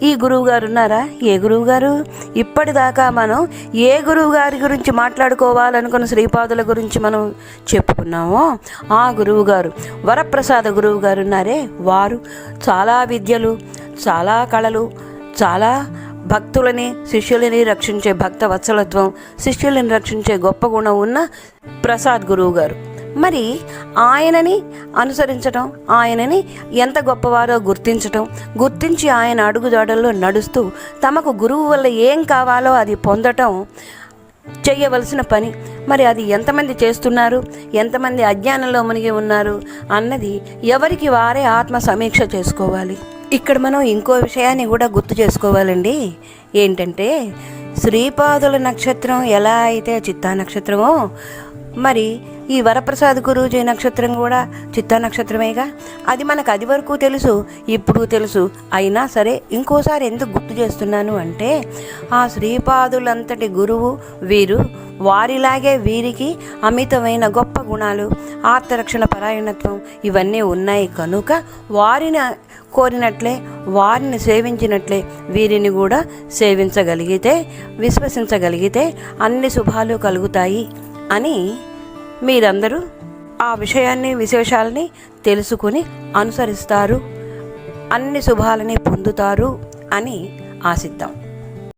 ఈ గురువు గారు ఉన్నారా? ఏ గురువు గారు? ఇప్పటిదాకా మనం ఏ గురువు గారి గురించి మాట్లాడుకోవాలనుకున్న శ్రీపాదుల గురించి మనం చెప్పుకున్నామో ఆ గురువు గారు, వరప్రసాద గురువు గారు ఉన్నారే, వారు చాలా విద్యలు, చాలా కళలు, చాలా భక్తులని శిష్యులని రక్షించే భక్త వత్సలత్వం, శిష్యులని రక్షించే గొప్ప గుణం ఉన్న ప్రసాద్ గురువు గారు. మరి ఆయనని అనుసరించటం, ఆయనని ఎంత గొప్పవారో గుర్తించి ఆయన అడుగుజాడల్లో నడుస్తూ తమకు గురువు వల్ల ఏం కావాలో అది పొందటం చేయవలసిన పని. మరి అది ఎంతమంది చేస్తున్నారు, ఎంతమంది అజ్ఞానంలో మునిగి ఉన్నారు అన్నది ఎవరికి వారే ఆత్మ సమీక్ష చేసుకోవాలి. ఇక్కడ మనం ఇంకో విషయాన్ని కూడా గుర్తు చేసుకోవాలండి. ఏంటంటే శ్రీపాదుల నక్షత్రం ఎలా అయితే చిత్తా నక్షత్రమో, మరి ఈ వరప్రసాద్ గురూజీ నక్షత్రం కూడా చిత్తా నక్షత్రమేగా. అది మనకు అది వరకు తెలుసు, ఇప్పుడు తెలుసు. అయినా సరే ఇంకోసారి ఎందుకు గుర్తు చేస్తున్నాను అంటే, ఆ శ్రీపాదులంతటి గురువు వీరు, వారిలాగే వీరికి అమితమైన గొప్ప గుణాలు, ఆత్మరక్షణ పరాయణత్వం ఇవన్నీ ఉన్నాయి కనుక వారిని కోరినట్లే, వారిని సేవించినట్లే వీరిని కూడా సేవించగలిగితే, విశ్వసించగలిగితే అన్ని శుభాలు కలుగుతాయి అని మీరందరూ ఆ విషయాన్ని, విశేషాలని తెలుసుకుని అనుసరిస్తారు, అన్ని శుభాలని పొందుతారు అని ఆశిద్దాం.